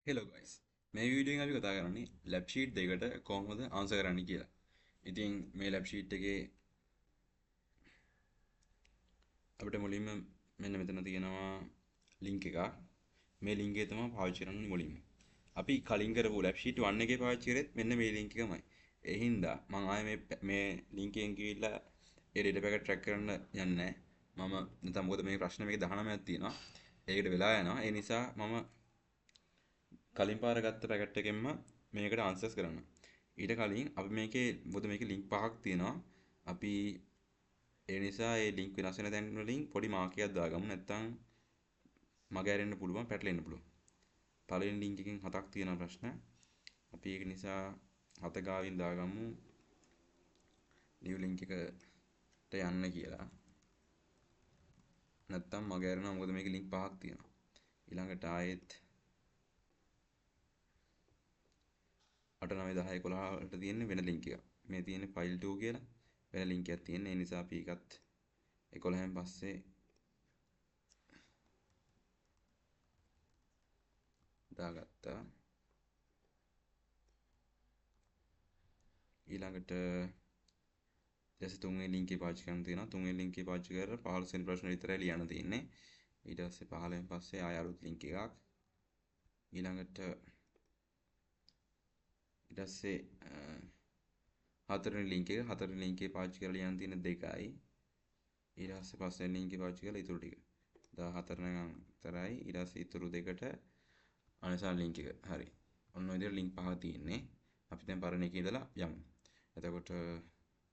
Hello guys මේ වීඩියෝෙන් අපි කතා කරන්නේ ලැබ් ෂීට් දෙකට කොහොමද ආන්සර් කරන්න කියලා. ඉතින් මේ ලැබ් ෂීට් එකේ අපිට මුලින්ම මෙන්න මෙතන තියෙනවා ලින්ක් එකක්. මේ ලින්ක් එක තමයි පාවිච්චි කරන්න මුලින්ම. අපි කලින් කරපු ලැබ් ෂීට් 1 එකේ පාවිච්චි කරෙත් මෙන්න මේ ලින්ක් එකමයි. ඒ හින්දා මම ආයේ මේ ලින්ක් එකෙන් ගිහිල්ලා ඒ ඩේටා පැකට් ට්‍රැක් කරන්න යන්නේ නැහැ. මම නැත්නම් මොකද මේ ප්‍රශ්න මේක 19ක් තියෙනවා. ඒකට වෙලා යනවා. ඒ නිසා මම කලින් පාර ගත්ත පැකට් එකෙන්ම මේකට ආන්සර්ස් කරන්න. ඊට කලින් අපි මේකේ මොකද මේකේ ලින්ක් පහක් තියෙනවා. අපි ඒ නිසා ඒ ලින්ක් වෙනස් වෙන තැන් වලින් පොඩි මාකයක් දාගමු. නැත්නම් මග ඇරෙන්න පුළුවන්, පැටලෙන්න පුළුවන්. පළවෙනි ලින්ක් එකෙන් හතක් තියෙන ප්‍රශ්න. අපි ඒක නිසා හත ගාවින් දාගමු new link එකට යන්න කියලා. නැත්නම් මග ඇරෙනවා මොකද මේකේ ලින්ක් පහක් තියෙනවා. ඊළඟට ආයෙත් 8 9 10 11ට තියෙන්නේ වෙන ලින්ක් එකක්. මේ තියෙන්නේ file 2 කියලා වෙන ලින්ක් එකක් තියෙන්නේ. ඒ නිසා අපි ඒකත් 11න් පස්සේ දාගත්තා. ඊළඟට ඊට තුන්වෙනි ලින්ක් එක පාවිච්චි කරන්න තියෙනවා. තුන්වෙනි ලින්ක් එක පාවිච්චි කරලා 15 වෙනි ප්‍රශ්න විතරයි ලියන්න තියෙන්නේ. ඊට පස්සේ 15න් පස්සේ ආය අලුත් ලින්ක් එකක්. ඊළඟට ඊට පස්සේ හතරවෙනි ලින්ක් එක පාවිච්චි කරලා ලියන්න තියෙන දෙකයි. ඊට පස්සේ පස්වෙනි ලින්ක් එක පාවිච්චි කරලා ඉතුරු ටික 14 නම් විතරයි. ඊට පස්සේ ඉතුරු දෙකට අනිසාර ලින්ක් එක. හරි. ඔන්න ඔය විදිහට ලින්ක් පහක් තියෙන්නේ. අපි දැන් පරණ එකේ ඉඳලා යමු. එතකොට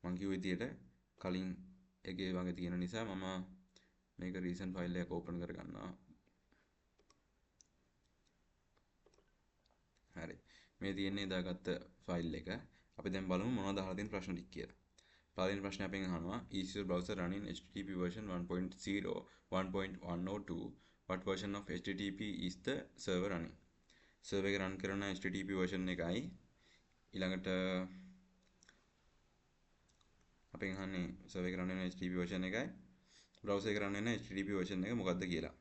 මං කිව්ව විදිහට කලින් එකේ වගේ තියෙන නිසා මම මේක රීසන්ට් ෆයිල් එකක් ඕපන් කරගන්නවා. හරි. මේ තියෙන්නේ දාගත්ත ෆයිල් එක. අපි දැන් බලමු මොනවද අහලා තියෙන ප්‍රශ්න ටික කියලා. පළවෙනි ප්‍රශ්නේ අපෙන් අහනවා is your browser running HTTP version 1.0 1.1 or 2 what version of HTTP is the server running server එක run කරන HTTP version එකයි ඊළඟට අපෙන් අහන්නේ server එක run වෙන HTTP version එකයි browser එක run වෙන HTTP version එක මොකක්ද කියලා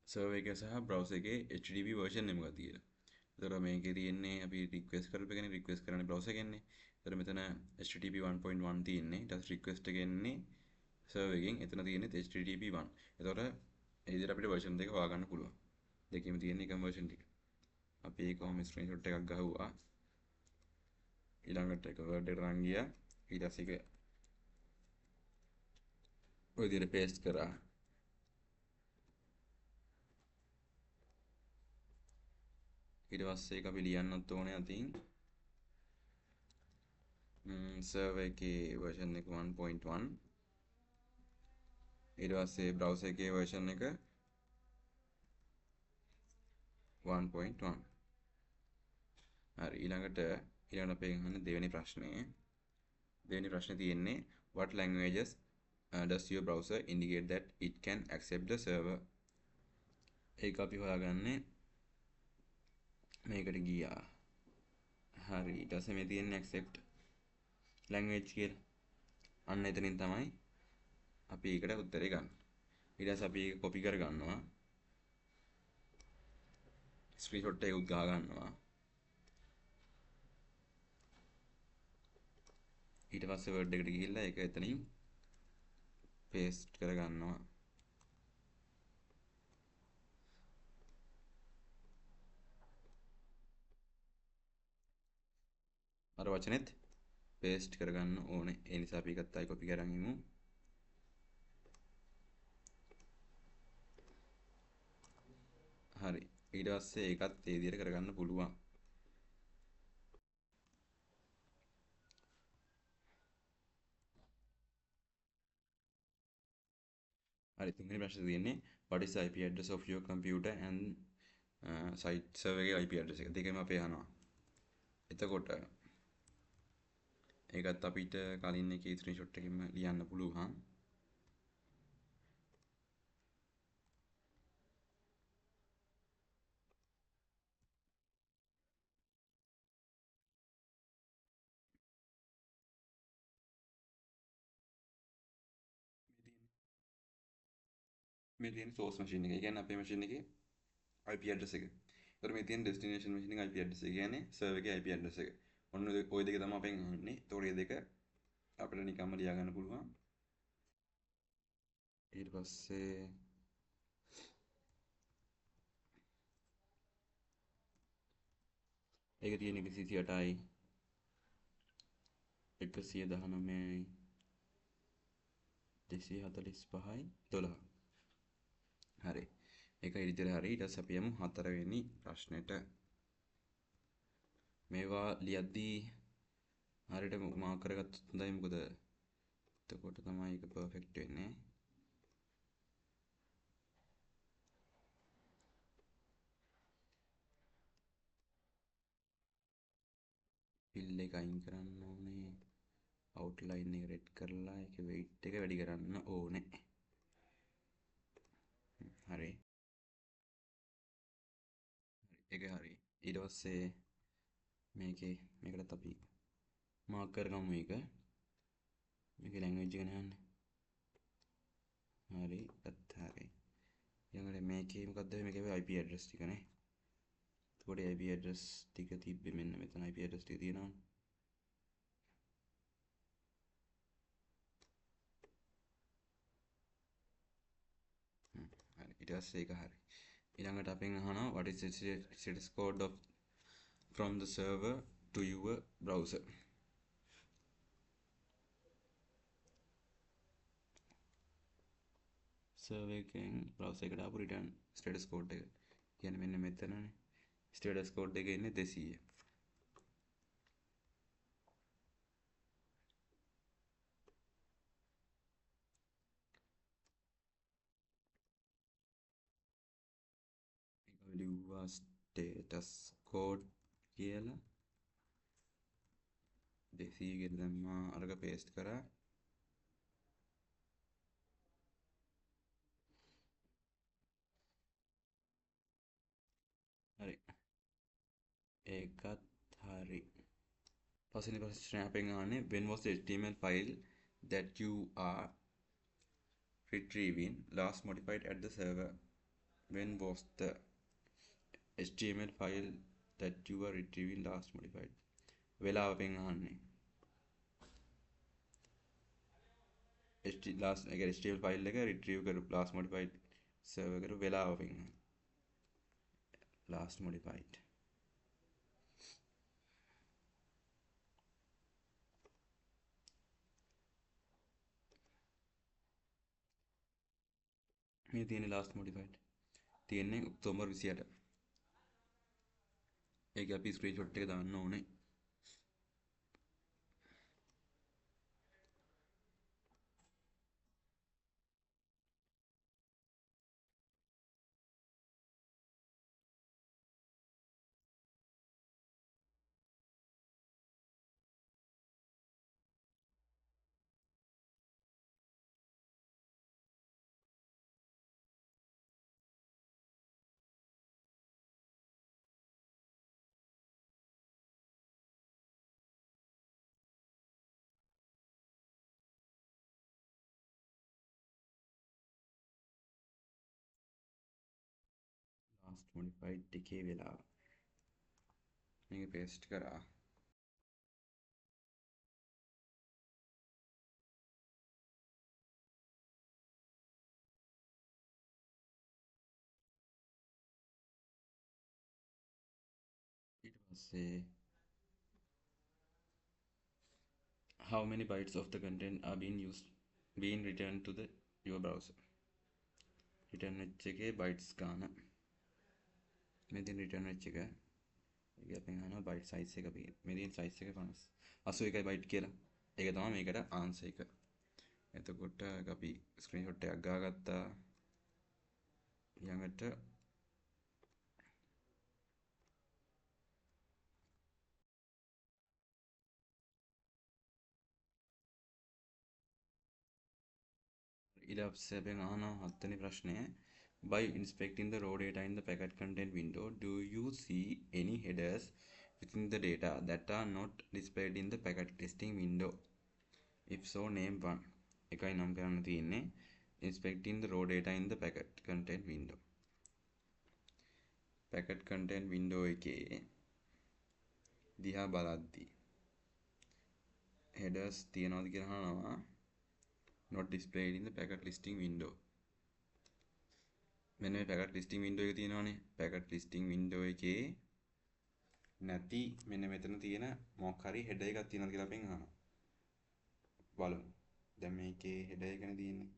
server එක සහ browser එකේ HTTP version එක මොකක්ද කියලා. එතකොට මේකේ තියෙන්නේ අපි request කරපු එකනේ request කරන්නේ browser එකෙන්නේ. එතකොට මෙතන HTTP 1.1 තියෙන්නේ. ඊට පස්සේ request එක එන්නේ server එකෙන්. එතන තියෙන්නේ HTTP 1. එතකොට ඒ විදිහට අපිට version දෙක හොයාගන්න පුළුවන්. දෙකෙම තියෙන එකම version ටික. අපි ඒක කොහොම screenshot එකක් ගහුවා. ඊළඟට ඒක word එකට අරන් ගියා. ඊට පස්සේ ඒක ඔය විදිහට paste කරා. ඊට පස්සේ ඒක අපි ලියන්නත් ඕනේ අතින් server එකේ version එක 1.1 ඊට පස්සේ browser එකේ version එක 1.1 හරි ඊළඟට අපේ අහන්නේ දෙවෙනි ප්‍රශ්නේ තියෙන්නේ what languages does your browser indicate that it can accept the server ඒක අපි හොයාගන්නේ මේකට ගියා හරි ඊට පස්සේ මේ තියෙන්නේ accept language කියලා අන්න එතනින් තමයි අපි ඒකට උත්තරේ ගන්න ඊට පස්සේ අපි ඒක copy කර ගන්නවා screenshot එක උත් ගහ ගන්නවා ඊට පස්සේ word එකට ගිහිල්ලා ඒක එතනින් paste කර ගන්නවා අර වචනෙත් paste කරගන්න ඕනේ ඒ නිසා අපි එකත් ආයි copy කරන් ඉමු හරි ඊට පස්සේ ඒකත් ඒ විදිහට කරගන්න පුළුවන් හරි තුන්වෙනි ප්‍රශ්නේ තියෙන්නේ what is the IP address of your computer and site server එකේ IP address එක දෙකම අපේ අහනවා එතකොට ඒකත් අපිට කලින් එකේ ස්ක්‍රීන්ෂොට් එකකින්ම ලියන්න පුළුවන් මේ තියෙන source machine එක. ඒ කියන්නේ අපේ machine එකේ IP address එක. ඒතර මේ තියෙන destination machine එක IP address එක කියන්නේ server එකේ IP address එක. ඔන්න ඔය දෙක තමයි අපෙන් අහන්නේ. ඒතකොට මේ දෙක අපිට නිකම්ම ලියා ගන්න පුළුවන්. ඊට පස්සේ ඒක තියෙන 138යි 119යි 245යි 12. හරි. ඒක ඉදිරියට හරි. ඊට පස්සේ අපි යමු 4 වෙනි ප්‍රශ්නෙට. මේවා ලියද්දී හරියට මාක් කරගත්තොත් හොඳයි. මොකද එතකොට තමයි ඒක පර්ෆෙක්ට් වෙන්නේ. fill එක අයින් කරන්න ඕනේ. outline එක රෙඩ් කරලා ඒකේ weight එක වැඩි කරන්න ඕනේ. හරි. ඒක හරි. ඊට පස්සේ මේකටත් අපි මාක් කරගමු එක. මේකේ language එක නෑනේ. හරි. ඒත් හරි. ඊළඟට මේකේ මොකද්ද මේකේ IP address ටිකනේ. එතකොට IP address ටික තිබ්බේ මෙන්න මෙතන IP address ටික තියෙනවනේ. හරි. ඊට පස්සේ ඒක හරි. ඊළඟට අපෙන් අහනවා what is the status code of from the server to your browser. server එකෙන් browser එකට ආපු return status code එක. කියන්නේ මෙන්න මෙතනනේ. status code එක ඉන්නේ 200. ඒක ලිව්වා status code කියලා 200 කියලා දැම්මා. අරක paste කරා. හරි. ඒකත් හරි. පස්වෙනි ප්‍රශ්නේ අපෙන් අහන්නේ when was the HTML file that you are retrieving last modified at the server? When was the HTML file that you are retrieving last modified? වෙලාව අපෙන් අහන්නේ. last එක HTML file එක retrieve කරපු last modified server කරපු වෙලාව අපෙන් අහන්නේ. last modified. මේ තියෙන්නේ last modified. තියෙන්නේ ඔක්තෝබර් 28. ඒක අපි ස්ක්‍රීන්ෂොට් එක දාන්න ඕනේ. last modified එකේ වෙලාව. මේක paste කරා. ඊට පස්සේ how many bytes of the content are being returned to your browser? return වෙච්ච එකේ bytes ගන්න. මේ තියෙන return වෙච්ච එක. ඒක අපෙන් අහනවා byte size එක අපි. මේ තියෙන size එක 81 byte කියලා. ඒක තමයි මේකට answer එක. එතකොට අපි screenshot එකක් ගාගත්තා. ඊළඟට ඊට පස්සේ අපෙන් අහනවා 7 වෙනි ප්‍රශ්නය. By inspecting the raw data in the packet content window, do you see any headers within the data that are not displayed in the packet listing window? If so, name one. එකයි නම් කරන්න තියෙන්නේ. Inspecting the raw data in the packet content window. 7 වෙනි ප්‍රශ්නේ. By inspecting the raw data in the packet content window, do you see any headers within the data that are not displayed in the packet listing window? If so, name one. එකයි නම් කරන්න තියෙන්නේ. Inspecting the raw data in the packet content window. packet content window එකේ දිහා බලද්දී headers තියනවාද කියලා අහනවා. not displayed in the packet listing window. මෙන්න මේ packet listing window එක තියෙනවානේ. packet listing window එකේ නැති මෙන්න මෙතන තියෙන මොකක් හරි header එකක් තියෙනවද කියලා අපෙන් අහනවා. බලමු. දැන් මේකේ header එකනේ තියෙන්නේ.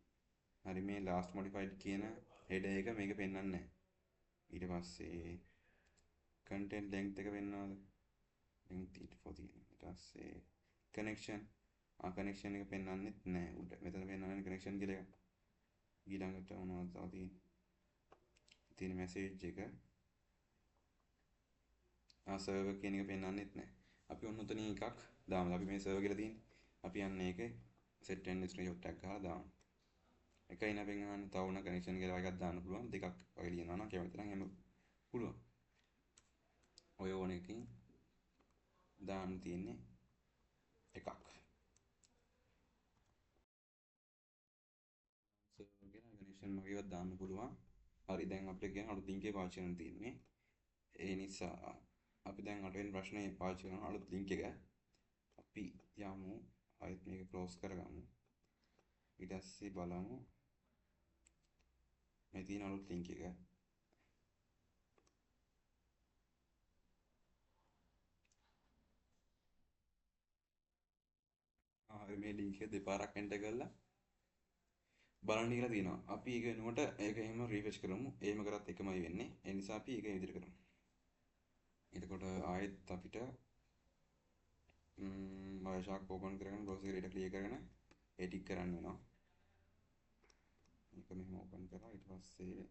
හරි මේ last modified කියන header එක මේක පෙන්වන්නේ නැහැ. ඊට පස්සේ content length එක පෙන්වනවාද? length for තියෙනවා. ඊට පස්සේ connection connection එක පෙන්වන්නෙත් නැහැ. උඩ මෙතන පෙන්වන්නේ connection කියලා එකක්. ඊළඟට මොනවද තව තියෙන message එක server කියන එක පෙන්වන්නෙත් නැහැ. අපි ඔන්න උතනින් එකක් දාමු. අපි මේ server කියලා තියෙන්නේ. අපි යන්නේ ඒක set and screenshot එකක් ගහලා දාමු. එකයි නපෙන් අහන්නේ තව උන connection කියලා එකක් දාන්න පුළුවන්. දෙකක් වගේ ලියනවා නම් කැමති නම් එහෙම පුළුවන්. ඔය ඕන එකකින් දාන්න තියෙන්නේ එකක්. server කියලා connection වගේවත් දාන්න පුළුවන්. හරි දැන් අපිට කියන අලුත් link එක පාවිච්චි කරන්න තියෙන්නේ. ඒ නිසා අපි දැන් අටවෙනි ප්‍රශ්නේ පාවිච්චි කරන අලුත් link එක. අපි යමු ආයෙත් මේක close කරගමු. ඊට පස්සේ බලමු මේ තියෙන අලුත් link එක. හරි මේ link එක දෙපාරක් enter කරලා බලන්න කියලා තියෙනවා. අපි ඒක වෙනුවට ඒක එහෙම refresh කරමු. එහෙම කරත් එකමයි වෙන්නේ. ඒ නිසා අපි ඒක විදිහට කරමු. එතකොට ආයෙත් අපිට Wireshark open කරගෙන browser එක clear කරගෙන edit කරන්න වෙනවා. මේක මෙහෙම open කරලා ඊට පස්සේ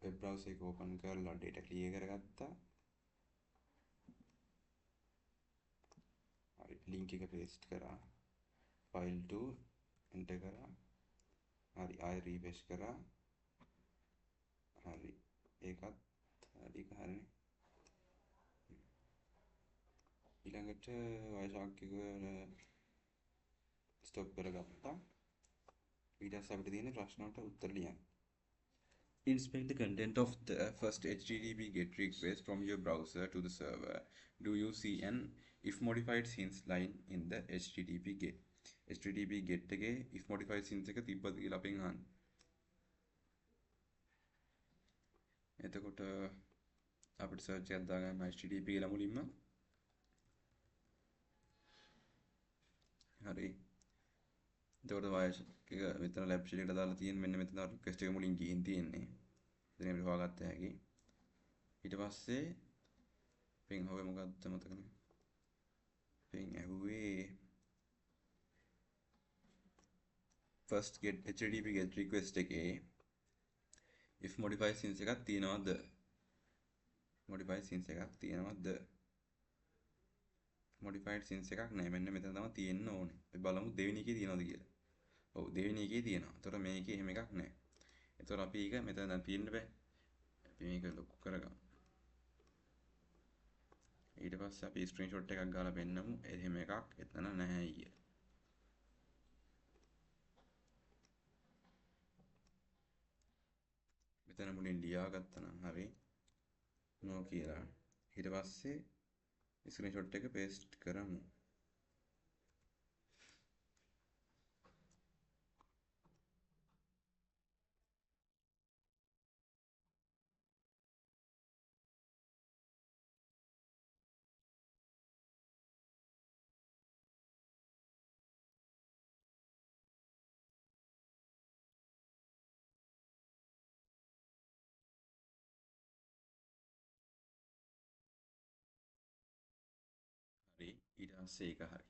web browser එක open කරලා data clear කරගත්තා. හරි link එක paste කරා. file to enter කරා. හරි ආයෙ refresh කරා. හරි ඒකත් හරි හරිනේ. ඊළඟට Wireshark එක stop කරගත්තා. ඊට පස්සේ අපිට තියෙන ප්‍රශ්න වලට උත්තර ලියන්න. Inspect the content of the first HTTP GET request from your browser to the server. Do you see an if modified since line in the HTTP GET? HTTP GET එකේ if modified since එක තිබ්බද කියලා අපෙන් අහන්නේ. එතකොට අපිට search එකක් දාගන්න HTTP කියලා මුලින්ම. හරි. එතකොට Wireshark එක මෙතන lab sheet එකට දාලා තියෙන මෙන්න මෙතන request එක මුලින් ගිහින් තියෙන්නේ. එතන අපිට හොයාගත්ත හැකි. ඊට පස්සේ ping හොවේ මොකක්ද මතක නැහැ. ping ඇහුවේ first get HTTP get request එකේ if modify since එකක් තියෙනවද? modify since එකක් තියෙනවද? modified since එකක් නැහැ. මෙන්න මෙතන තමයි තියෙන්න ඕනේ. අපි බලමු දෙවෙනි එකේ තියෙනවද කියලා. ඔව් දෙවෙනි එකේ තියෙනවා. ඒතකොට මේකේ එහෙම එකක් නැහැ. ඒතකොට අපි ඒක මෙතන දැන් තියෙන්න බෑ. අපි මේක ලොකු කරගමු. ඊට පස්සේ අපි ස්ක්‍රීන්ෂොට් එකක් ගාලා පෙන්නමු එහෙම එකක් එතන නැහැ කියලා. මෙතන මුලින් ලියාගත්තා නම් හරි නෝ කියලා. ඊට පස්සේ ස්ක්‍රීන්ෂොට් එක පේස්ට් කරමු. හරි ඊට පස්සේ ඒක හරි.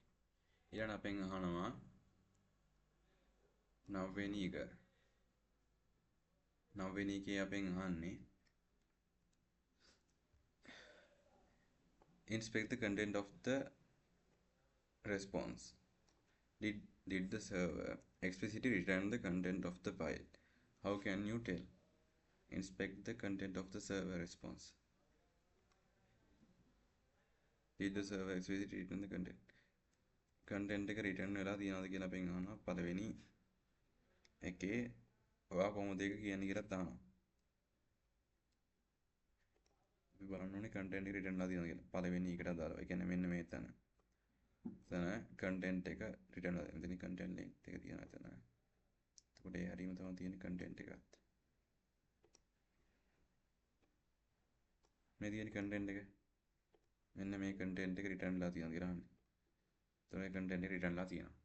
ඊළඟ අපෙන් අහනවා නවවෙනි එක. නවවෙනි එකේ අපෙන් අහන්නේ inspect the content of the response. Did the server explicitly return the content of the file? How can you tell? Inspect the content of the server response. Did the server explicitly return the content? Content එක return වෙලා තියෙනවද කියලා අපෙන් අහනවා. පළවෙනි එකේ ඔයා කොහොමද ඒක කියන්නේ කියලා දානවා. අපි බලන්න ඕනේ content එක return වෙලා තියෙනවා කියලා. පළවෙනි එකට අදාළව. ඒ කියන්නේ මෙන්න මේ තැන. එතන content එක return වෙලා. මෙතන content length එක තියෙනවා එතන. එතකොට ඒ හැරීම තමයි තියෙන්නේ content එකත්. මේ තියෙන content එක. මෙන්න මේ content එක return වෙලා තියෙනවා කියලා අහන්නේ. එතකොට මේ content එක return වෙලා තියෙනවා.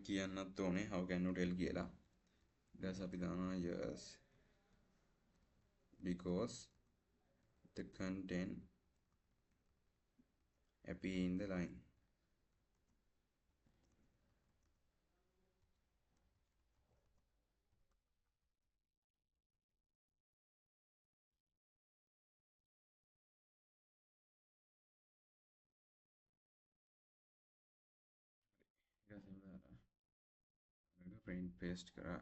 කියන්නත් ඕනේ how can you tell කියලා. ඊට පස්සේ අපි දානවා yes because the content appear in the line. print paste කරා.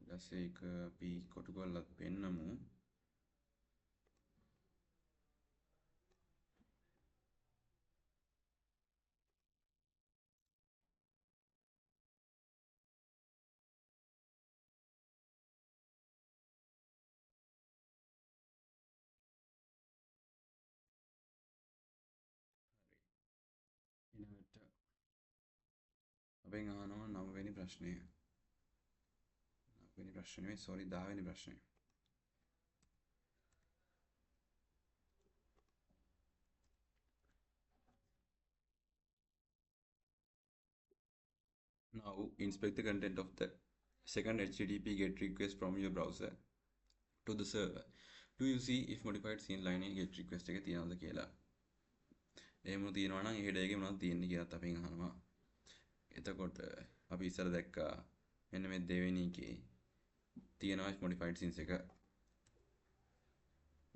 ඊට පස්සේ ඒක අපි කොටු කරලා පෙන්නමු. ඊළඟට අපෙන් අහනවා 9 වෙනි ප්‍රශ්නය. 9 වෙනි ප්‍රශ්නේ නෙවෙයි sorry 10 වෙනි ප්‍රශ්නය. Now inspect the content of the second HTTP GET request from your browser to the server. Do you see if modified scene line in GET request එක තියනවද කියලා. එහෙම තියෙනවා නම් ඒ header එකේ මොනවද තියෙන්නේ කියලාත් අපෙන් අහනවා. එතකොට අපි ඉස්සර දැක්කා මෙන්න මේ දෙවෙනි එකේ තියෙනවා modified scenes එක.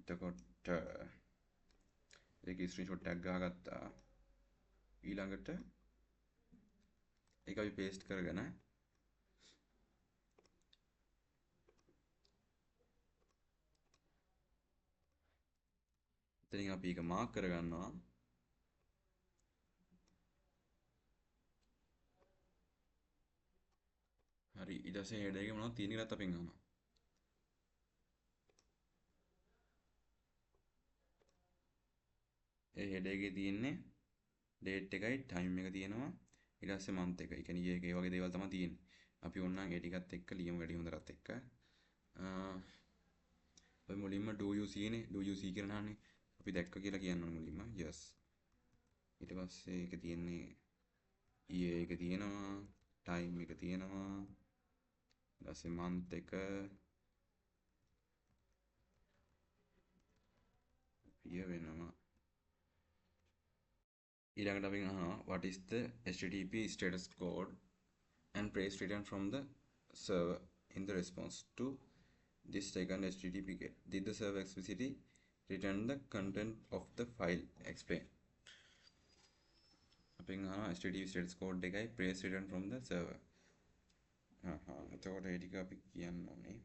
එතකොට ඒකේ screenshot එකක් ගහගත්තා. ඊළඟට ඒක අපි paste කරගෙන එතනින් අපි ඒක mark කරගන්නවා. හරි ඊට පස්සේ header එකේ මොනවද තියෙන්නේ කියලාත් අපෙන් අහනවා. ඒ header එකේ තියෙන්නේ date එකයි time එක තියෙනවා. ඊට පස්සේ month එක. ඒ කියන්නේ year එක ඒ වගේ දේවල් තමයි තියෙන්නේ. අපි ඕනනම් ඒ ටිකත් එක්ක ලියමු වැඩි හොඳටත් එක්ක. අපි මුලින්ම do you see නේ. do you see කියලා නහන්නේ. අපි දැක්ක කියලා කියන්න ඕනේ මුලින්ම. yes. ඊට පස්සේ ඒක තියෙන්නේ year එක තියෙනවා, time එක තියෙනවා. ඊට පස්සේ month එක year වෙනවා. ඊළඟට අපි අහනවා what is the HTTP status code and press return from the server in the response to this second HTTP GET. Did the server explicitly return the content of the file? Explain. අපි අහනවා HTTP status code එකයි press return from the server. එතකොට ඒ ටික අපි කියන්න ඕනේ.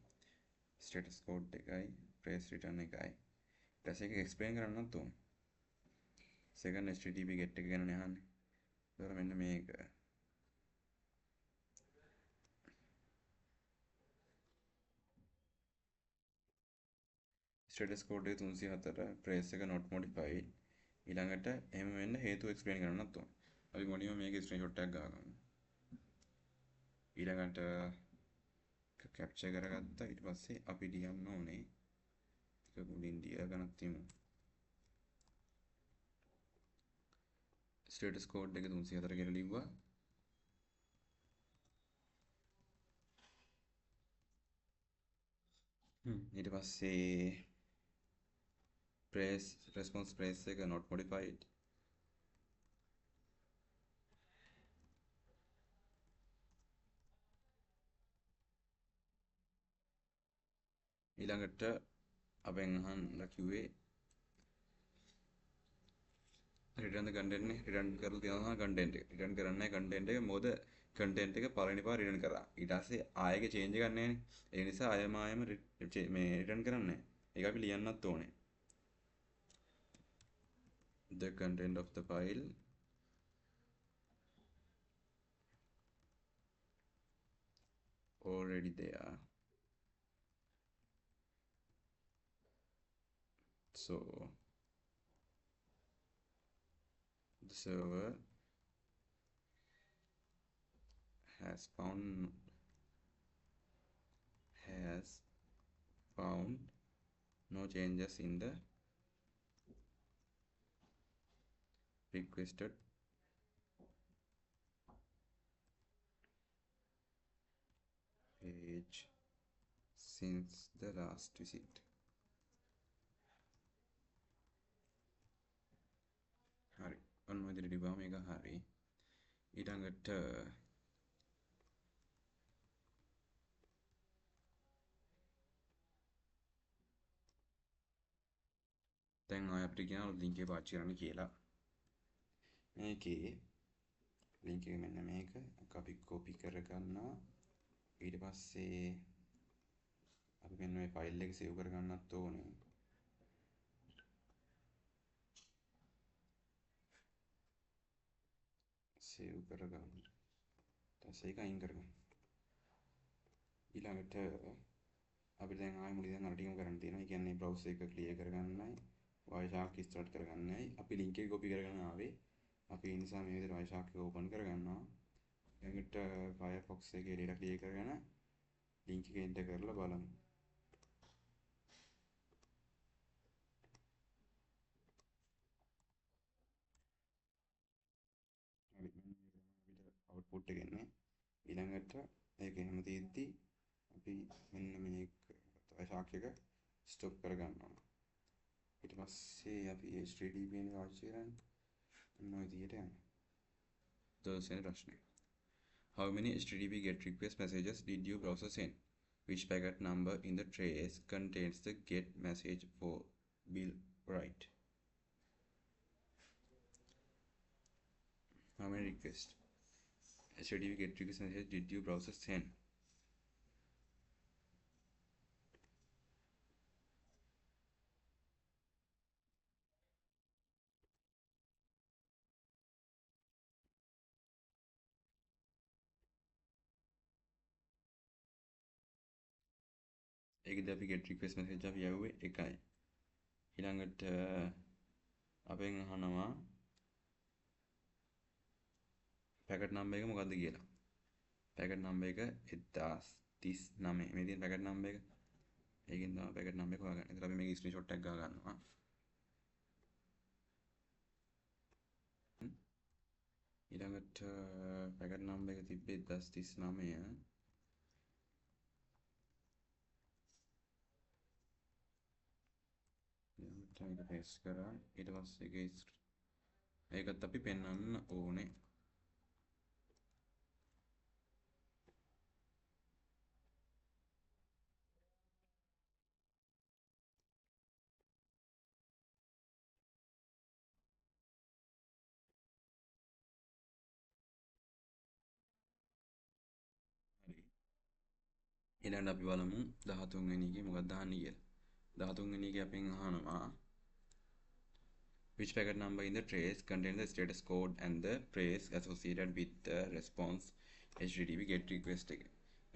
status code එකයි press return එකයි. ඊට පස්සේ ඒක explain කරන්නත් ඕනේ. second HTTP GET එක ගැන අහන්නේ. ඒතර මෙන්න මේක. status code එක 304 press එක not modified. ඊළඟට එහෙම වෙන්න හේතුව explain කරන්නත් ඕනේ. අපි මොනියම මේකේ screenshot එකක් ගහගමු. ඊළඟට capture කරගත්තා. ඊට පස්සේ අපි ලියන්න ඕනේ ටික මුලින් ලියගන්නත් තියමු. status code එක 304 කියලා ලිව්වා. ඊට පස්සේ press response press එක not modified. ඊළඟට අපෙන් අහන්න කිව්වේ return the content නේ return කරලා තියෙනවා content එක. return කරන්නේ නැහැ content එක. මොකද content එක පළවෙනි පාර return කරා. ඊට පස්සේ ආයෙක change එකක් නැහැ නේ. ඒ නිසා ආයෙම මේ return කරන්නේ නැහැ. ඒක අපි ලියන්නත් ඕනේ. The content of the file already there. So the server has found has found no changes in the requested page since the last visit. හරි. ඔන්න ඔය විදිහට ලිව්වම මේක හරි. ඊළඟට දැන් ආයෙ අපිට කියනවා ලින්ක් එක පාවිච්චි කරන්න කියලා. මේකේ ලින්ක් එක මෙන්න මේක අපි කොපි කරගන්නවා. ඊට පස්සේ අපි මෙන්න මේ ෆයිල් එක සේව් කරගන්නත් ඕනේ. සේව් කරගන්න. ඊට ඒක අයින් කරගන්න. ඊළඟට අපිට දැන් ආයෙ මුලින් දැන් අර ටිකම කරන්න තියෙනවා. ඒ කියන්නේ බ්‍රවුසර් එක ක්ලියර් කරගන්නයි, Wireshark ස්ටාර්ට් කරගන්නයි. අපි ලින්ක් එක කොපි කරගෙන ආවේ. අපි ඒ නිසා මේ විදිහට Wireshark එක ඕපන් කරගන්නවා. ඊළඟට Firefox එකේ data ක්ලියර් කරගෙන ලින්ක් එක එන්ටර් කරලා බලමු. හරි මෙන්න මේක තමයි අපිට අවුට්පුට් එක එන්නේ. ඊළඟට ඒක එහෙම තියෙද්දි අපි මෙන්න මේක Wireshark එක ස්ටොප් කරගන්නවා. ඊට පස්සේ අපි HTTP එක පාවිච්චි කරන්නේ ඔන්න ඔය විදිහට යනවා. දවසේ ප්‍රශ්නේ. How many HTTP GET request messages did your browser send? Which packet number in the trace contains the GET message for Bill Wright? How many requests HTTP GET request messages did your browser send? ඒකද අපි get request message අපි යවුවේ එකයි. ඊළඟට අපෙන් අහනවා packet number එක මොකක්ද කියලා. පැකට් නම්බර් එක 1039 මේ තියෙන පැකට් නම්බර් එක. ඒකෙන් තමයි පැකට් නම්බර් එක හොයාගන්නේ. ඒතර අපි මේක ස්ක්‍රීන්ෂොට් එකක් ගා ගන්නවා. ඊළඟට පැකට් නම්බර් එක තිබ්බේ 1039. ඊළඟට මේක පේස්ට් කරා. ඊට පස්සේ ඒකත් අපි පෙන්වන්න ඕනේ. හරි. ඊළඟට අපි බලමු 13 වෙනි එකේ මොකක්ද දාන්නේ කියලා. 13 වෙනි එකේ අපෙන් අහනවා which packet number in the trace contains the status code and the trace associated with the response HTTP GET request එක.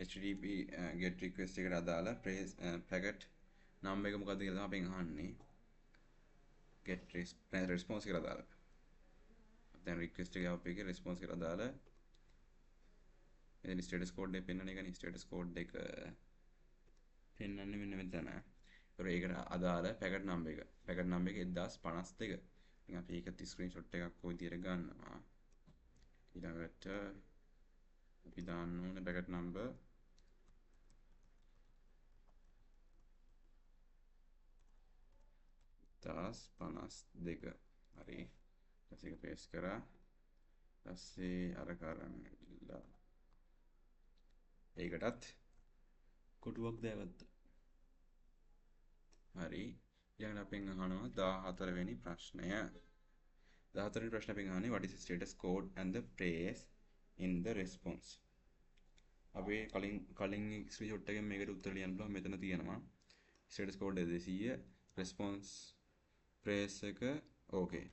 HTTP GET request එකට අදාළ trace packet number එක මොකක්ද කියලා තමයි අපෙන් අහන්නේ. GET response එකට අදාළ. දැන් request එක ආපු එකේ response එකට අදාළ එතන status code එක පෙන්වන එකනේ status code එක පෙන්වන්නේ මෙන්න මෙතන. ඒකට අදාළ පැකට් නම්බර් එක. පැකට් නම්බර් එක 1052. ඉතින් අපි ඒකත් ස්ක්‍රීන්ෂොට් එකක් ඔය විදිහට ගන්නවා. ඊළඟට අපි දාන්න ඕනේ පැකට් නම්බර් 1052. හරි. ඊට ඒක පේස්ට් කරා. ඊපස්සේ අර කරන් ඉල්ලා ඒකටත් කොටුවක් දාගත්තා. හරි. ඊළඟට අපෙන් අහනවා 14 වෙනි ප්‍රශ්නය. 14 වෙනි ප්‍රශ්න අපෙන් අහන්නේ what is the status code and the phrase in the response. අපි කලින් ස්ක්‍රීන්ෂොට් එකෙන් මේකට උත්තර ලියන්න පුළුවන්. මෙතන තියෙනවා status code 200 response phrase එක okay.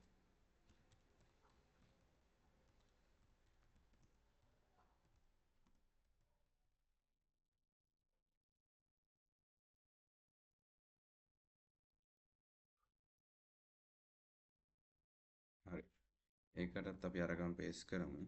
ඒකටත් අපි අරගෙන පේස්ට් කරමු.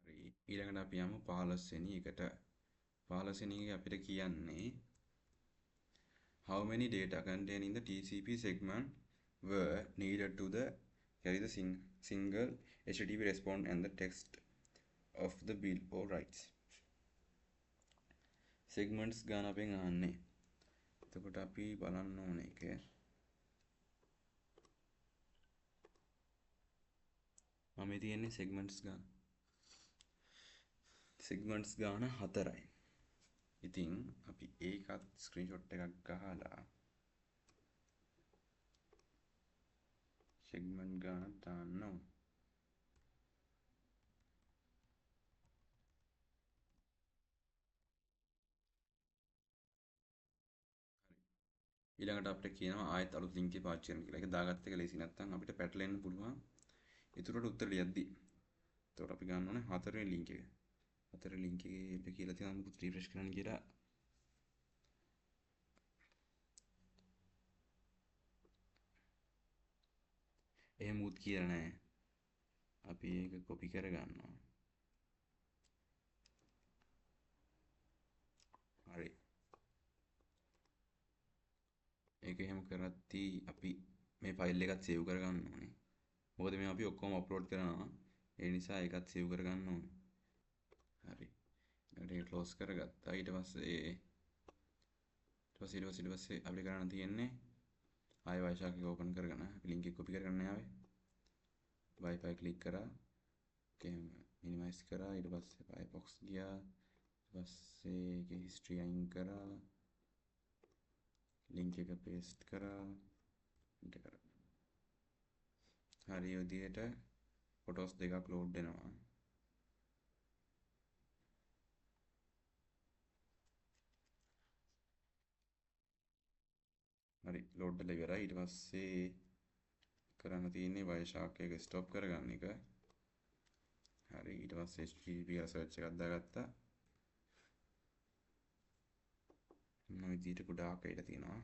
හරි. ඊළඟට අපි යමු 15 වෙනි එකට. 15 වෙනි එක අපිට කියන්නේ how many data contained in the TCP segment were needed to carry the single HTTP response and the text of the bill or rights. segments ගාන අපෙන් අහන්නේ. එතකොට අපි බලන්න ඕන එක මම තියෙන්නේ segments ගාන 4යි. ඉතින් අපි ඒකත් ස්ක්‍රීන්ෂොට් එකක් ගහලා segment ගාන දාන්න ඕන. ඊළඟට අපිට කියනවා ආයෙත් අලුත් ලින්ක් එක පාවිච්චි කරන්න කියලා. ඒක දාගත්ත එක ලේසි නැත්නම් අපිට පැටලෙන්න පුළුවන්. ඒතරට උත්තර ලියද්දි. එතකොට අපි ගන්න ඕනේ 4 වෙනි ලින්ක් එක. 4 වෙනි ලින්ක් එකේ අපිට කියලා තියෙනවා මුකුත් රිෆ්‍රෙෂ් කරන්න කියලා. එහෙම මුත් කියලා නැහැ. අපි ඒක කොපි කරගන්නවා. හරි. ඒක එහෙම කරද්දී අපි මේ ෆයිල් එකත් සේව් කරගන්න ඕනේ. මොකද මේ අපි ඔක්කොම අප්ලෝඩ් කරනවා. ඒ නිසා ඒකත් සේව් කරගන්න ඕනේ. හරි. ඊට ක්ලෝස් කරගත්තා. ඊට පස්සේ අපිට කරන්න තියෙන්නේ ආයෙ වයිශාක් එක ඕපන් කරගෙන අපි ලින්ක් එක කොපි කරගන්න යාවේ. Wi-Fi ක්ලික් කරා. ඒකෙන් මිනිමයිස් කරා. ඊට පස්සේ Firefox ගියා. ඊට පස්සේ ඒකේ history අයින් කරා. ලින්ක් එක පේස්ට් කරා. එන්ටර් කරා. හරි විදියට ෆොටෝස් දෙකක් ලෝඩ් වෙනවා. හරි ලෝඩ් වෙලා ඉවරයි. ඊට පස්සේ කරන්න තියෙන්නේ Wireshark එක ස්ටොප් කරගන්න එක. හරි ඊට පස්සේ HTTP සර්ච් එකක් දාගත්තා. මොන විදියට ගොඩාක් අයිලා තියෙනවා.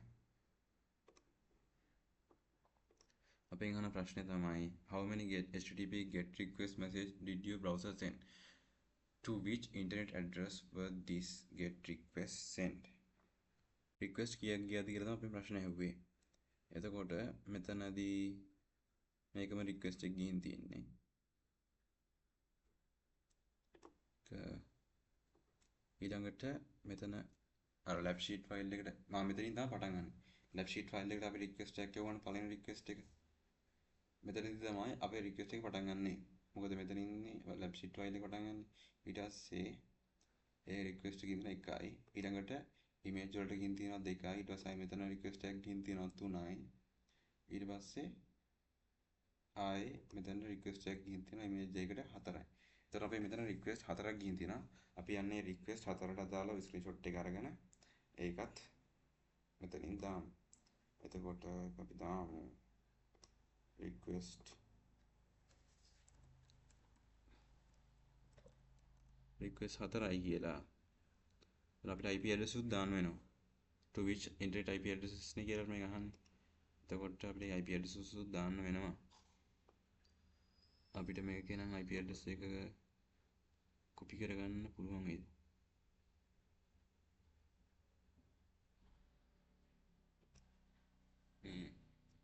අපෙන් අහන ප්‍රශ්නේ තමයි how many HTTP get request message did your browser send? To which internet address were this get request sent? request කීයක් ගියාද කියලා තමයි අපි ප්‍රශ්නේ අහුවේ. එතකොට මෙතනදී මේකම request එක ගිහින් තියෙන්නේ. ඊළඟට මෙතන අර lab sheet file එකට මම මෙතනින් තමයි පටන් ගන්න. lab sheet file එකට අපි request එකක් යවන්න පළවෙනි request එක. මෙතනදී තමයි අපේ request එක පටන් ගන්නෙ. මොකද මෙතන ඉන්නේ lab sheet file එක පටන් ගන්න. ඊට පස්සේ ඒ request එකකින් තියෙන 1යි. ඊළඟට image වලට ගින් තියෙනවා 2යි. ඊට පස්සේ මෙතන request එකක් ගින් තියෙනවා 3යි. ඊට පස්සේ ආයේ මෙතන request එකක් ගින් තියෙනවා image එකකට 4යි. එතකොට අපේ මෙතන request 4ක් ගින් තියෙනවා. අපි යන්නේ request 4ට අදාළව screenshot එක අරගෙන ඒකත් මෙතනින් දාමු. එතකොට අපි දාමු request 4යි කියලා. අපිට IP address උත් දාන්න වෙනවා. to which internet IP addresses නේ කියලා මේක අහන්නේ. එතකොට අපිට IP address උත් දාන්න වෙනවා. අපිට මේකේ නම් IP address එක කොපි කරගන්න පුළුවන් වේද?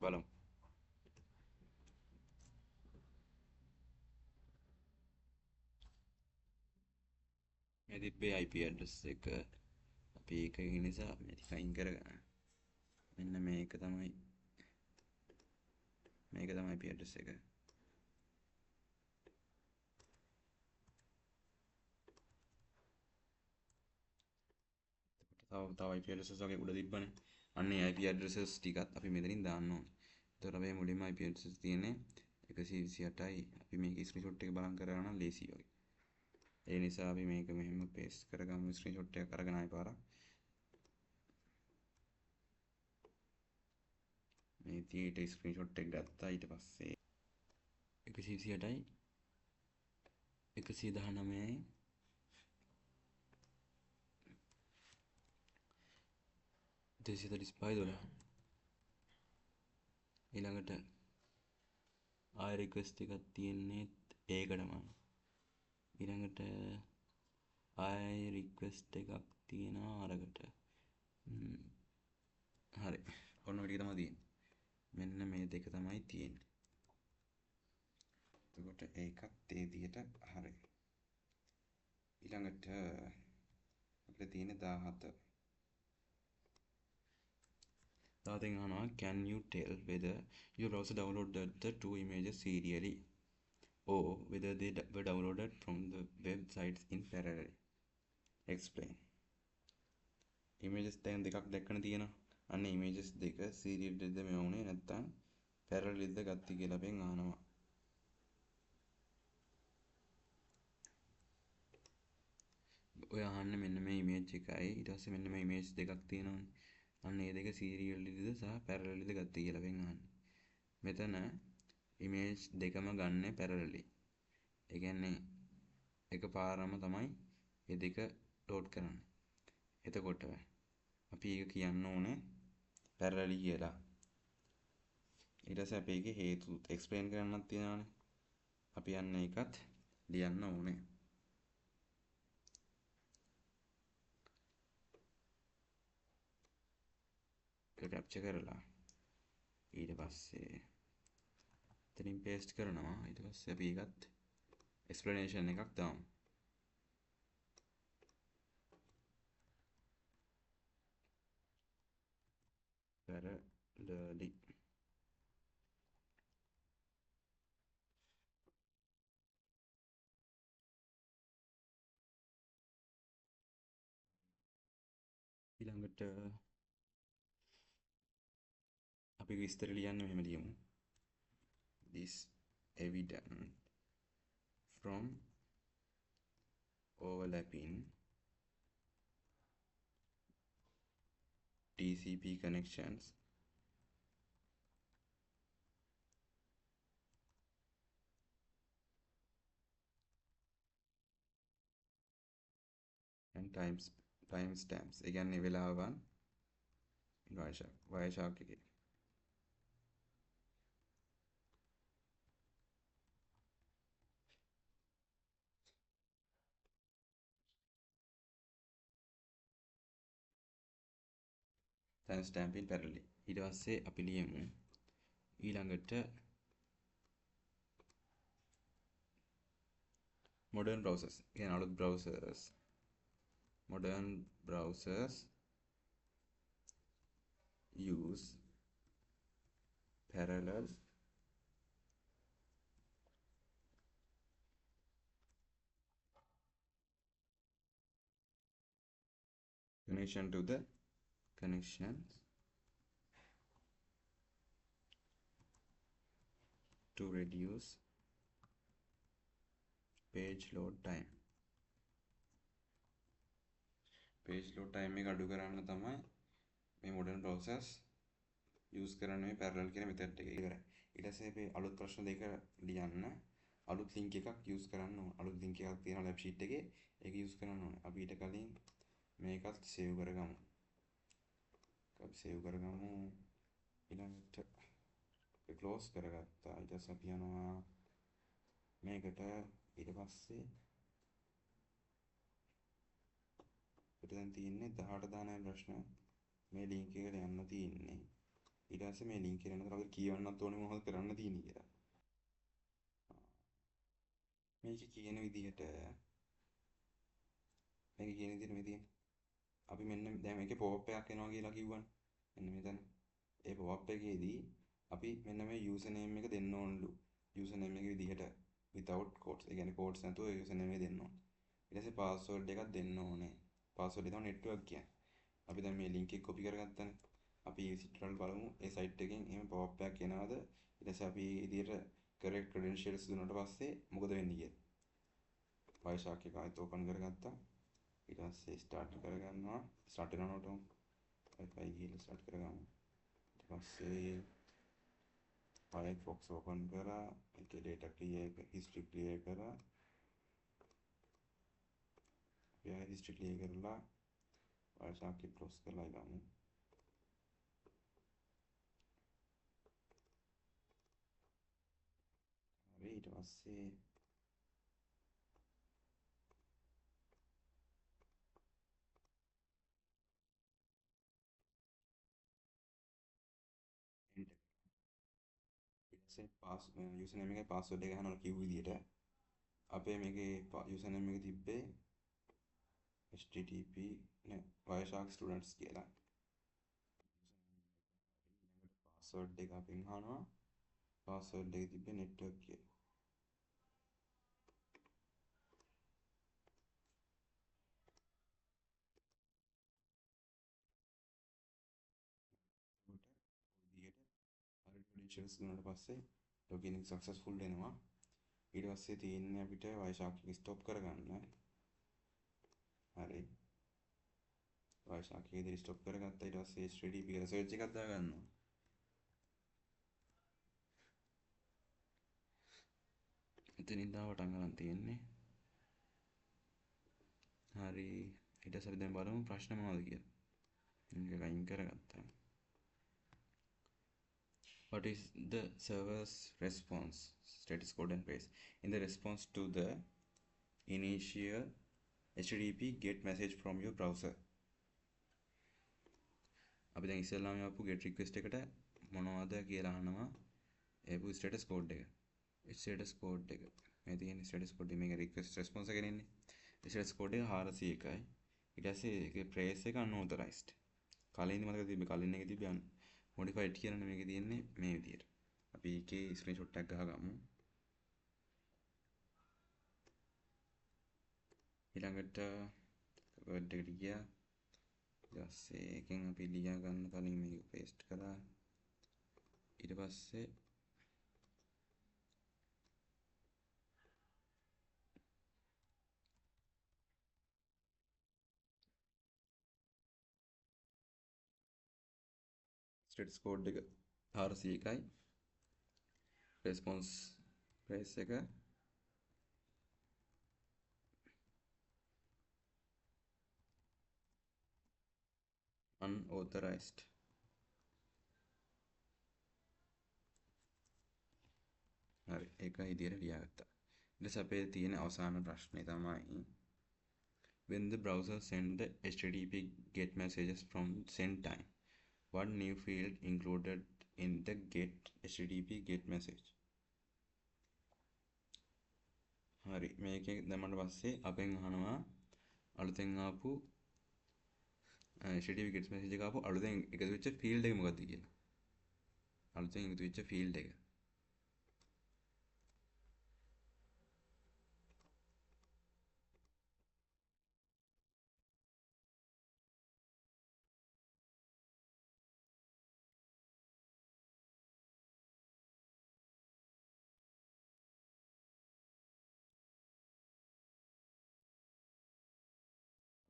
බලමු. මේ තිබ්බේ IP address එක අපි ඒක නිසා මේක අයින් කරගන්න. මෙන්න මේක තමයි IP address එක. තව IP addresses වගේ උඩ තිබ්බනේ. අන්න ඒ IP addresses ටිකත් අපි මෙතනින් දාන්න ඕනේ. එතකොට අපි මුලින්ම IP addresses තියෙන්නේ 128යි. අපි මේකේ ස්ක්‍රීන්ෂොට් එක බලන් කරා නම් ලේසි වගේ. ඒ නිසා අපි මේක මෙහෙම පේස්ට් කරගමු ස්ක්‍රීන්ෂොට් එකක් අරගෙන ආයෙ පාරක්. මේ තියට ස්ක්‍රීන්ෂොට් එක ගත්තා. ඊට පස්සේ 128යි 119යි 235 12. ඊළඟට ආය රික්වෙස්ට් එකක් තියෙන්නේ ඒකටම. ඊළඟට ආය රික්වෙස්ට් එකක් තියෙනවා අරකට. හරි. ඔන්න ඔය ටික තමයි තියෙන්නේ. මෙන්න මේ දෙක තමයි තියෙන්නේ. එතකොට ඒකත් ඒ විදිහට හරි. ඊළඟට අපිට තියෙන්නේ 17. 17 අහනවා can you tell whether your browser downloaded the two images serially or whether they were downloaded from the websites in parallel. Explain. Images දැන් දෙකක් දැක්කන තියෙනවා. අන්න images දෙක serial එකද මේ වුනේ නැත්නම් parallel එකද ගත්තී කියලා අපෙන් අහනවා. ඔය අහන්නේ මෙන්න මේ image එකයි ඊට පස්සේ මෙන්න මේ image දෙකක් තියෙනවානේ. අන්න ඒ දෙක serial එකද සහ parallel එකද ගත්තී කියලා අපෙන් අහන්නේ. මෙතන image දෙකම ගන්න parallelly. ඒ කියන්නේ එකපාරම තමයි මේ දෙක load කරන්නේ. එතකොට අපි ඒක කියන්න ඕනේ parallelly කියලා. ඊට පස්සේ අපි ඒකේ හේතු explain කරන්නත් තියෙනවානේ. අපි යන්න ඒකත් ලියන්න ඕනේ. ඒක capture කරලා ඊට පස්සේ එතනින් paste කරනවා. ඊට පස්සේ අපි ඒකත් explanation එකක් දාමු. parallelly ඊළඟට අපි විස්තර ලියන්න මෙහෙම ලියමු. This evident from overlapping TCP connections and timestamps. ඒ කියන්නේ වෙලාවන් Wireshark එකේ timestamp in parallel. ඊට පස්සේ අපි ලියමු ඊළඟට modern browsers. කියන්නේ අලුත් browsers. Modern browsers use parallel connections to reduce page load time. page load time එක අඩු කරන්න තමයි මේ modern browsers use කරන්නේ මේ parallel කියන method එක. ඉවරයි. ඊට පස්සේ අපි අලුත් ප්‍රශ්න දෙක ලියන්න අලුත් link එකක් use කරන්න ඕන. අලුත් link එකක් තියෙනවා lab sheet එකේ. ඒක use කරන්න ඕනේ. අපි ඊට කලින් මේකත් save කරගමු. අපි save කරගමු. ඊළඟට close කරගත්තා. ඊට පස්සේ අපි යනවා මේකට. ඊට පස්සේ අපිට දැන් තියෙන්නේ 18 දාන ප්‍රශ්න මේ link එකට යන්න තියෙන්නේ. ඊට පස්සේ මේ link එක යනකොට අපිට කියවන්නත් ඕනේ මොකද කරන්න තියෙන්නේ කියලා. මේක කියන විදිහට මේ තියෙන්නේ. අපි මෙන්න දැන් මේකේ pop එකක් එනවා කියලා කිව්වනේ. මෙන්න මෙතන. ඒ pop එකේදී අපි මෙන්න මේ username එක දෙන්න ඕනලු. username එක විදිහට without quotes. ඒ කියන්නේ quotes නැතුව username එක දෙන්න ඕනේ. ඊට පස්සේ password එකක් දෙන්න ඕනේ. password එක තමයි network කියන්නේ. අපි දැන් මේ link එක copy කරගත්තානේ. අපි විසිටරල් බලමු ඒ site එකෙන් එහෙම pop එකක් එනවද? ඊට පස්සේ අපි මේ විදිහට correct credentials දුන්නාට පස්සේ මොකද වෙන්නේ කියලා. Wireshark එක ආයෙත් open කරගත්තා. ඊට පස්සේ start කරගන්නවා. start වෙනවටම Wi-Fi ගිහලා start කරගමු. ඊට පස්සේ Firefox open කරා. ඒකේ data clear history clear කරා. එයා history clear කරලා Wireshark එක close කරලා ගමු. හරි ඊට පස්සේ enter ඊට පස්සේ username එකයි password එක ගහනවා කිව් විදියට. අපේ මේකේ username එක තිබ්බේ http නෑ Wireshark students කියලා. password එක අපෙන් අහනවා. password එක තිබ්බේ network කියලා. විදියට හරි credentials දුන්නාට පස්සේ login එක successful වෙනවා. ඊට පස්සේ තියෙන්නේ අපිට Wireshark එක stop කරගන්න. හරි. Wireshark එක ඉදිරි stop කරගත්තා. ඊට පස්සේ HTTP කියලා search එකක් දාගන්නවා. එතනින් දාව පටන් ගන්න තියෙන්නේ. හරි. ඊට පස්සේ අපි දැන් බලමු ප්‍රශ්න මොනවද කියලා. මේක අයින් කරගත්තා. What is the server's response status code and phrase? In the response to the initial HTTP get message from your browser. අපි දැන් ඉස්සෙල්ලාම ආපු get request එකට මොනවද කියලා අහනවා. ඒපු status code එක. status code එක. මේ තියෙන status code එක මේක request response එකනේ ඉන්නේ. status code එක 401යි. ඊට පස්සේ ඒකේ phrase එක unauthorized. කලින් මතක තිබ්බේ කලින් එකේ තිබ්බේ modified කියලානේ මේකේ තියෙන්නේ මේ විදියට. අපි ඒකේ screenshot එකක් ගහගමු. ඊළඟට word එකට ගියා. ඊට පස්සේ එකෙන් අපි ලියා ගන්න කලින් මේක paste කරා. ඊට පස්සේ status code එක 401යි. response phrase එක unauthorized. හරි ඒක ඉදිරියට ලියාගත්තා. ඊට පස්සේ අපේ තියෙන අවසාන ප්‍රශ්නේ තමයි when the browser send the HTTP get messages from send time, what new field included in the get HTTP get message? හරි මේකේ දැම්මට පස්සේ අපෙන් අහනවා අලුතෙන් ආපු HTTP get message එක ආපු අලුතෙන් එකතු වෙච්ච field එක මොකක්ද කියලා. අලුතෙන් එකතු වෙච්ච field එක.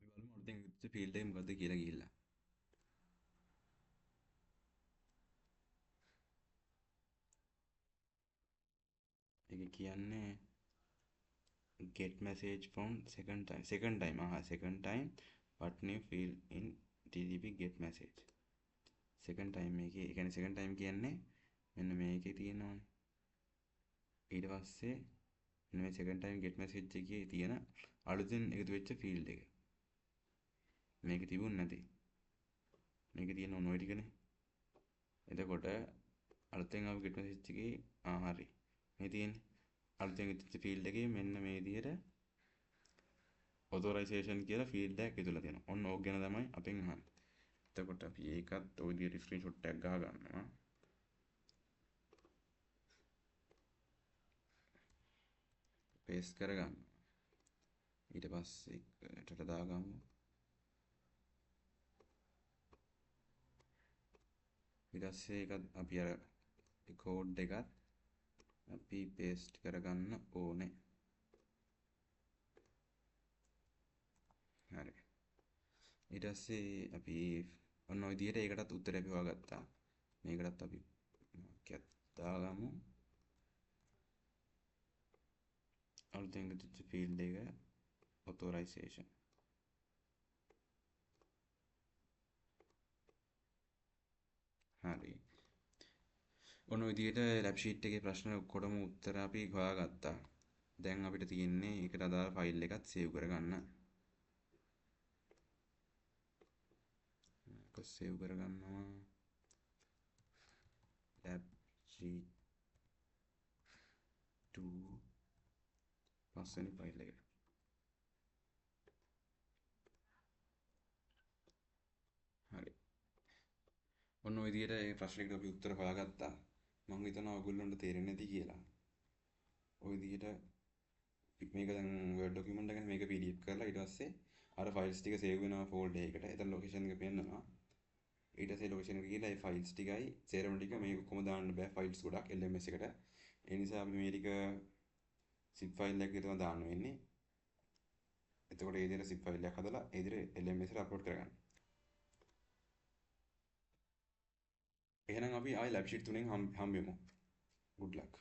අපි බලමු අලුතෙන් එකතු වෙච්ච field එක මොකක්ද කියලා ගිහිල්ලා. ඒක කියන්නේ get message from second time second time what new field in TCP get message second time මේකේ ඒ කියන්නේ second time කියන්නේ මෙන්න මේකේ තියෙනවානේ ඊට පස්සේ මෙන්න මේ second time get message එකේ තියෙන අලුතෙන් එකතු වෙච්ච field එක මේක තිබුණ නැති මේකේ තියෙන ඔය ටිකනේ එතකොට අලුතෙන් ආපු get message එකේ හරි මේ තියෙන්නේ අලුතෙන් එකතු වෙච්ච field එකේ මෙන්න මේ විදිහට authorization කියලා field එකක් ඇතුළේ තියෙනවා. ඔන්න ඕක ගැන තමයි අපෙන් අහන්නේ. එතකොට අපි ඒකත් ওই විදිහට screenshot එකක් ගහ ගන්නවා. paste කරගන්න. ඊට පස්සේ එකට දාගමු. ඊට පස්සේ ඒකත් අපි අර code එකත් අපි paste කරගන්න ඕනේ. හරි. ඊට පස්සේ අපි ඔන්න ඔය විදිහට ඒකටත් උත්තරය අපි හොයාගත්තා. මේකටත් අපි දාගමු. අලුතෙන් ගත්ත ෆීල්ඩ් එක authorization. හරි. ඔන්න ඔය විදිහට ලැබ් ෂීට් එකේ ප්‍රශ්න ඔක්කොටම උත්තර අපි හොයාගත්තා. දැන් අපිට තියෙන්නේ ඒකට අදාළ ෆයිල් එකත් සේව් කරගන්න. ඒක සේව් කරගන්නවා. lab sheet 2 පස්වෙනි ෆයිල් එක. හරි. ඔන්න ඔය විදිහට මේ ප්‍රශ්නෙකට අපි උත්තර හොයාගත්තා. මම හිතනවා ඔයගොල්ලන්ට තේරෙන්නේ නැති කියලා. ඔය විදිහට මේක දැන් Word document එකකට මේක PDF කරලා ඊට පස්සේ අර ෆයිල්ස් ටික සේව් වෙනවා ෆෝල්ඩර් එකකට. එතන ලොකේෂන් එක පෙන්නනවා. ඊට පස්සේ ලොකේෂන් එකට ගිහලා ඒ ෆයිල්ස් ටිකයි සේරම ටික මේක කොහොම දාන්න බෑ ෆයිල්ස් ගොඩක් LMS එකට. ඒ නිසා අපි මේ ටික zip ෆයිල් එකකට තමයි දාන්න වෙන්නේ. එතකොට ඒ විදිහට zip ෆයිල් එකක් හදලා ඒ විදිහට LMS එකට අප්ලෝඩ් කරගන්න. එහෙනම් අපි ආයි ලැබ් ෂීට් 3ෙන් හම්බෙමු. good luck.